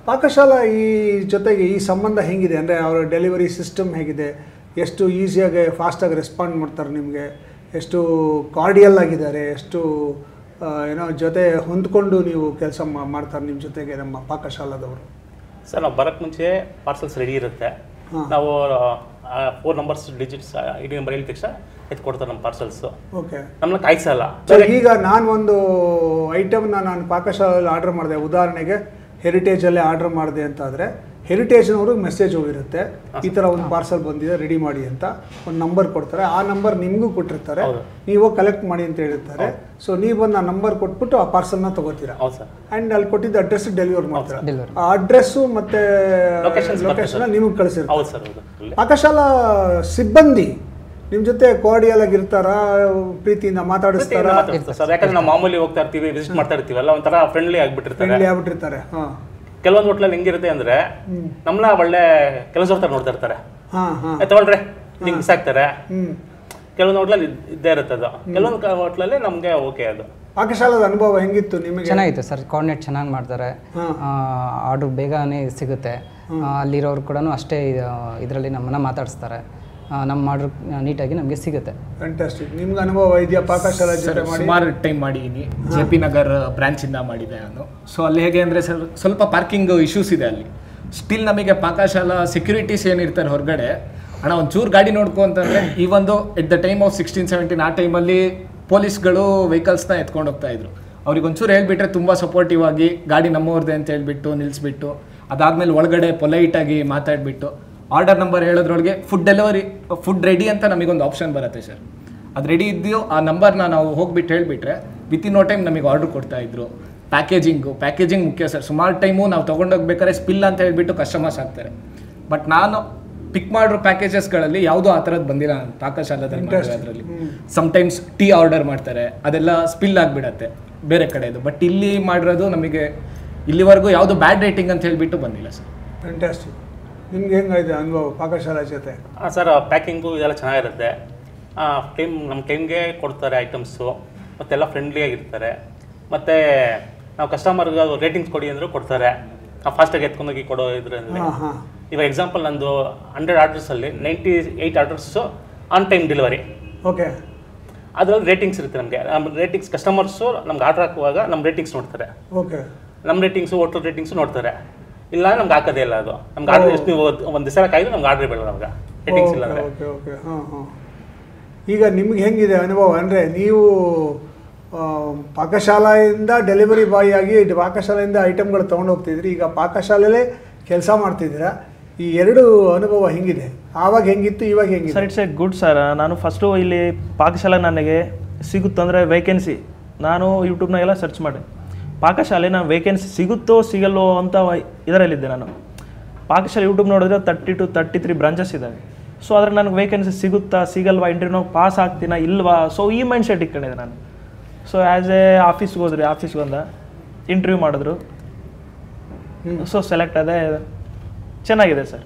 ಪಾಕಶಾಲಾ ಈ ಜೊತೆಗೆ ಈ ಸಂಬಂಧ ಹೇಗಿದೆ ಅಂದರೆ ಅವರ ಡೆಲಿವರಿ ಸಿಸ್ಟಮ್ ಹೇಗಿದೆ, ಎಷ್ಟು ಈಸಿಯಾಗಿ ಫಾಸ್ಟಾಗಿ ರೆಸ್ಪಾಂಡ್ ಮಾಡ್ತಾರೆ ನಿಮಗೆ, ಎಷ್ಟು ಕಾರ್ಡಿಯಲ್ ಆಗಿದ್ದಾರೆ, ಎಷ್ಟು ಏನೋ ಜೊತೆ ಹೊಂದ್ಕೊಂಡು ನೀವು ಕೆಲಸ ಮಾಡ್ತಾರೆ ನಿಮ್ಮ ಜೊತೆಗೆ ನಮ್ಮ ಪಾಕಶಾಲಾದವರು? ಸರ್ ನಾವು ಬರೋಕ್ಕೆ ಮುಂಚೆ ಪಾರ್ಸಲ್ಸ್ ರೆಡಿ ಇರುತ್ತೆ. ನಾವು 4 ನಂಬರ್ಸ್ ಡಿಜಿಟ್ಸ್ ID ನಂಬರ್ ಹೇಳಿದ ತಕ್ಷಣ ಕೊಡ್ತಾರೆ ನಮ್ಮ ಪಾರ್ಸಲ್ಸು. ಓಕೆ, ನಮ್ಮನ್ನ ಕಾಯಿಸಲ್ಲ. ಈಗ ನಾನು ಒಂದು ಐಟಮ್ನ ನಾನು ಪಾಕಶಾಲೆಯಲ್ಲಿ ಆರ್ಡರ್ ಮಾಡಿದೆ, ಉದಾಹರಣೆಗೆ ಹೆರಿಟೇಜಲ್ಲೇ ಆರ್ಡರ್ ಮಾಡಿದೆ ಅಂತ ಆದರೆ ಹೆರಿಟೇಜ್ನವರು ಮೆಸೇಜ್ ಹೋಗಿರುತ್ತೆ, ಈ ಥರ ಒಂದು ಪಾರ್ಸಲ್ ಬಂದಿದೆ ರೆಡಿ ಮಾಡಿ ಅಂತ ಒಂದು ನಂಬರ್ ಕೊಡ್ತಾರೆ. ಆ ನಂಬರ್ ನಿಮಗೂ ಕೊಟ್ಟಿರ್ತಾರೆ, ನೀವು ಕಲೆಕ್ಟ್ ಮಾಡಿ ಅಂತ ಹೇಳಿರ್ತಾರೆ. ಸೊ ನೀವು ಬಂದು ಆ ನಂಬರ್ ಕೊಟ್ಬಿಟ್ಟು ಆ ಪಾರ್ಸಲ್ನ ತೊಗೋತೀರಾ ಆ್ಯಂಡ್ ಅಲ್ಲಿ ಕೊಟ್ಟಿದ್ದ ಅಡ್ರೆಸ್ ಡೆಲಿವರ್ ಮಾಡ್ತೀರಾ. ಆ ಅಡ್ರೆಸ್ಸು ಮತ್ತು ಲೊಕೇಶನ್ ನಿಮಗೆ ಕಳಿಸಿರ್ತಾರೆ. ಪಾಕಶಾಲಾ ಸಿಬ್ಬಂದಿ ನಿಮ್ಮ ಜೊತೆ ಕೋಆರ್ಡಿಯಲ್ ಆಗಿರ್ತಾರ, ಪ್ರೀತಿಯಿಂದ ಮಾತಾಡಿಸ್ತಾರ? ಯಾಕಂದ್ರೆ ನಾವು ಮಾಮೂಲಿ ಹೋಗ್ತಾ ಇರ್ತೀವಿ, ವಿಸಿಟ್ ಮಾಡ್ತಾ ಇರ್ತೀವಲ್ಲ, ಒಂಥರ ಫ್ರೆಂಡ್ಲಿ ಆಗ್ಬಿಟ್ಟಿರ್ತಾರೆ. ಕೆಲವೊಂದು ಹೋಟ್ಲಲ್ಲಿ ಹೆಂಗಿರುತ್ತೆ ಅಂದ್ರೆ ನಮ್ಮನ್ನ ಒಳ್ಳೆ ಕೆಲಸ ನೋಡ್ತಾ ಇರ್ತಾರೆ, ತಗೊಳ್ರೆ ನಿಂಗೆ ಮಿಸ್ ಆಗ್ತಾರೆ. ಕೆಲವೊಂದು ಹೋಟ್ಲಲ್ಲಿ ಇದ್ದೇ ಇರುತ್ತೆ ಅದು, ಕೆಲವೊಂದು ಹೋಟ್ಲಲ್ಲಿ ನಮಗೆ ಓಕೆ. ಅದು ಪಾಕಶಾಲಾದ ಅನುಭವ ಹೆಂಗಿತ್ತು ನಿಮಗೆ? ಚೆನ್ನಾಗಿತ್ತು ಸರ್, ಕೋಆರ್ಡಿನೇಟ್ ಚೆನ್ನಾಗಿ ಮಾಡ್ತಾರೆ, ಆರ್ಡ್ರ್ ಬೇಗನೆ ಸಿಗುತ್ತೆ. ಅಲ್ಲಿರೋರು ಕೂಡ ಅಷ್ಟೇ ಇದರಲ್ಲಿ ನಮ್ಮನ್ನು ಮಾತಾಡಿಸ್ತಾರೆ, ನಮ್ಮ ಆರ್ಡ್ರ್ ನೀಟಾಗಿ ನಮಗೆ ಸಿಗುತ್ತೆ. ಫ್ಯಾಂಟಾಸ್ಟಿಕ್. ನಿಮ್ಗೆ ಅನುಭವ ಇದೆಯಾ ಪಾಕಶಾಲಾ ಜೊತೆ? ಸುಮಾರು ಟೈಮ್ ಮಾಡಿದ್ದೀನಿ, JP ನಗರ್ ಬ್ರಾಂಚಿಂದ ಮಾಡಿದೆ ನಾನು. ಸೊ ಅಲ್ಲಿ ಹೇಗೆ ಅಂದರೆ ಸರ್ ಸ್ವಲ್ಪ ಪಾರ್ಕಿಂಗ್ ಇಶ್ಯೂಸ್ ಇದೆ ಅಲ್ಲಿ. ಸ್ಟಿಲ್ ನಮಗೆ ಪಾಕಶಾಲಾ ಸೆಕ್ಯೂರಿಟೀಸ್ ಏನಿರ್ತಾರೆ ಹೊರಗಡೆ, ಅಣ್ಣ ಒಂಚೂರು ಗಾಡಿ ನೋಡ್ಕೊ ಅಂತಂದರೆ, ಈ ಒಂದು ಎಟ್ ದ ಟೈಮ್ ಆಫ್ 16-17 ಆ ಟೈಮಲ್ಲಿ ಪೊಲೀಸ್ಗಳು ವೆಹಿಕಲ್ಸ್ನ ಎತ್ಕೊಂಡು ಹೋಗ್ತಾ ಇದ್ರು. ಅವ್ರಿಗೆ ಒಂಚೂರು ಹೇಳ್ಬಿಟ್ರೆ ತುಂಬ ಸಪೋರ್ಟಿವ್ ಆಗಿ ಗಾಡಿ ನಮ್ಮವ್ರದ್ದೇ ಅಂತ ಹೇಳ್ಬಿಟ್ಟು ನಿಲ್ಲಿಸ್ಬಿಟ್ಟು, ಅದಾದಮೇಲೆ ಒಳಗಡೆ ಪೊಲೈಟಾಗಿ ಮಾತಾಡಿಬಿಟ್ಟು ಆರ್ಡರ್ ನಂಬರ್ ಹೇಳೋದ್ರೊಳಗೆ ಫುಡ್ ರೆಡಿ ಅಂತ ನಮಗೊಂದು ಆಪ್ಷನ್ ಬರುತ್ತೆ ಸರ್. ಅದು ರೆಡಿ ಇದ್ದೀಯೋ ಆ ನಂಬರ್ನ ನಾವು ಹೋಗ್ಬಿಟ್ಟು ಹೇಳಿಬಿಟ್ರೆ ವಿತಿನ್ ನೋ ಟೈಮ್ ನಮಗೆ ಆರ್ಡ್ರ್ ಕೊಡ್ತಾಯಿದ್ರು. ಪ್ಯಾಕೇಜಿಂಗ್ ಮುಖ್ಯ ಸರ್. ಸುಮಾರು ಟೈಮು ನಾವು ತೊಗೊಂಡೋಗ್ಬೇಕಾದ್ರೆ ಸ್ಪಿಲ್ ಅಂತ ಹೇಳ್ಬಿಟ್ಟು ಕಸ್ಟಮರ್ಸ್ ಆಗ್ತಾರೆ. ಬಟ್ ನಾನು ಪಿಕ್ ಮಾಡಿರೋ ಪ್ಯಾಕೇಜಸ್ಗಳಲ್ಲಿ ಯಾವುದೂ ಆ ಥರದ್ದು ಬಂದಿಲ್ಲ ನಾನು ಪಾಕಶಾಲಾದಲ್ಲಿ. ಅದರಲ್ಲಿ ಸಮ್ಟೈಮ್ಸ್ ಟೀ ಆರ್ಡರ್ ಮಾಡ್ತಾರೆ, ಅದೆಲ್ಲ ಸ್ಪಿಲ್ ಆಗಿಬಿಡತ್ತೆ ಬೇರೆ ಕಡೆದು. ಬಟ್ ಇಲ್ಲಿ ಮಾಡಿರೋದು ನಮಗೆ ಇಲ್ಲಿವರೆಗೂ ಯಾವುದು ಬ್ಯಾಡ್ ರೇಟಿಂಗ್ ಅಂತ ಹೇಳಿಬಿಟ್ಟು ಬಂದಿಲ್ಲ ಸರ್. ಫ್ಯಾಂಟಾಸ್ಟಿಕ್. ನಿಮ್ಗೆ ಹೆಂಗಾಗಿದೆ ಅನುಭವ ಪಾಕಶಾಲಾ ಜೊತೆ? ಸರ್ ಪ್ಯಾಕಿಂಗು ಇದೆಲ್ಲ ಚೆನ್ನಾಗಿರುತ್ತೆ. ನಮ್ಮ ಟೈಮ್ಗೆ ಕೊಡ್ತಾರೆ ಐಟಮ್ಸು, ಮತ್ತೆಲ್ಲ ಫ್ರೆಂಡ್ಲಿಯಾಗಿರ್ತಾರೆ. ಮತ್ತು ನಾವು ಕಸ್ಟಮರ್ಗೆ ರೇಟಿಂಗ್ಸ್ ಕೊಡಿ ಅಂದರೂ ಕೊಡ್ತಾರೆ, ಫಾಸ್ಟಾಗಿ ಎತ್ಕೊಂಡೋಗಿ ಕೊಡೋ ಇದರಲ್ಲಿ. ಇವಾಗ ಎಕ್ಸಾಂಪಲ್ ನಂದು 100 ಆರ್ಡರ್ಸಲ್ಲಿ 98 orders on time delivery. Okay, ಅದರಲ್ಲಿ ರೇಟಿಂಗ್ಸ್ ಇರುತ್ತೆ ನಮಗೆ. ನಮ್ಮ ರೇಟಿಂಗ್ಸ್ ಕಸ್ಟಮರ್ಸು ನಮ್ಗೆ ಆರ್ಡರ್ ಹಾಕುವಾಗ ನಮ್ಮ ರೇಟಿಂಗ್ಸ್ ನೋಡ್ತಾರೆ. ಓಕೆ, ನಮ್ಮ ರೇಟಿಂಗ್ಸು ಹೋಟೆಲ್ ರೇಟಿಂಗ್ಸು ನೋಡ್ತಾರೆ. ಇಲ್ಲ ನಮ್ಗೆ ಹಾಕೋದೇ ಇಲ್ಲ ಅದು. ನಮ್ಗೆ ಆರ್ಡರ್ ಎಷ್ಟು ನೀವು ಒಂದು ದಿವಸ ಕಾಯ್ದು ನಮ್ಗೆ ಆರ್ಡರ್ ಬೇಡ, ನಮ್ಗೆ ರೇಟಿಂಗ್ಸ್ ಇಲ್ಲ ಅಂದರೆ. ಓಕೆ ಓಕೆ ಹಾಂ. ಈಗ ನಿಮ್ಗೆ ಹೆಂಗಿದೆ ಅನುಭವ? ಅಂದರೆ ನೀವು ಪಾಕಶಾಲೆಯಿಂದ ಡೆಲಿವರಿ ಬಾಯ್ ಆಗಿ ಪಾಕಶಾಲೆಯಿಂದ ಐಟಮ್ಗಳು ತೊಗೊಂಡು ಹೋಗ್ತಿದ್ರಿ, ಈಗ ಪಾಕಶಾಲೆಯಲ್ಲೇ ಕೆಲಸ ಮಾಡ್ತಿದ್ದೀರಾ. ಈ ಎರಡು ಅನುಭವ ಹೆಂಗಿದೆ? ಆವಾಗ ಹೆಂಗಿತ್ತು, ಇವಾಗ ಹೆಂಗಿದೆ? Sir it's A good sir. ನಾನು ಫಸ್ಟು ಇಲ್ಲಿ ಪಾಕಶಾಲೆ ನನಗೆ ಸಿಗುತ್ತಂದರೆ ವೇಕೆನ್ಸಿ ನಾನು ಯೂಟ್ಯೂಬ್ನಾಗೆಲ್ಲ ಸರ್ಚ್ ಮಾಡಿ ಪಾಕಶಾಲೆ ನಾನು ವೇಕೆನ್ಸಿ ಸಿಗುತ್ತೋ ಸಿಗಲ್ಲೋ ಅಂತ ಇದರಲ್ಲಿದ್ದೆ ನಾನು. ಪಾಕಶಾಲೆ ಯೂಟ್ಯೂಬ್ ನೋಡಿದ್ರೆ 30 to 33 ಬ್ರಾಂಚಸ್ ಇದ್ದಾವೆ. ಸೊ ಅದ್ರ ನನಗೆ ವೇಕೆನ್ಸಿ ಸಿಗುತ್ತಾ ಸಿಗಲ್ವಾ, ಇಂಟರ್ವ್ಯೂ ಪಾಸ್ ಆಗ್ತೀನಾ ಇಲ್ವಾ, ಸೊ ಈ ಮೈಂಡ್ ಸೆಟ್ ಇಟ್ಕೊಂಡಿದ್ದೆ ನಾನು. ಸೊ ಆ್ಯಸ್ ಎ ಆಫೀಸ್ಗೆ ಹೋದ್ರಿ, ಆಫೀಸ್ಗೆ ಬಂದ ಇಂಟರ್ವ್ಯೂ ಮಾಡಿದ್ರು, ಸೊ ಸೆಲೆಕ್ಟ್ ಆದೆ. ಚೆನ್ನಾಗಿದೆ ಸರ್.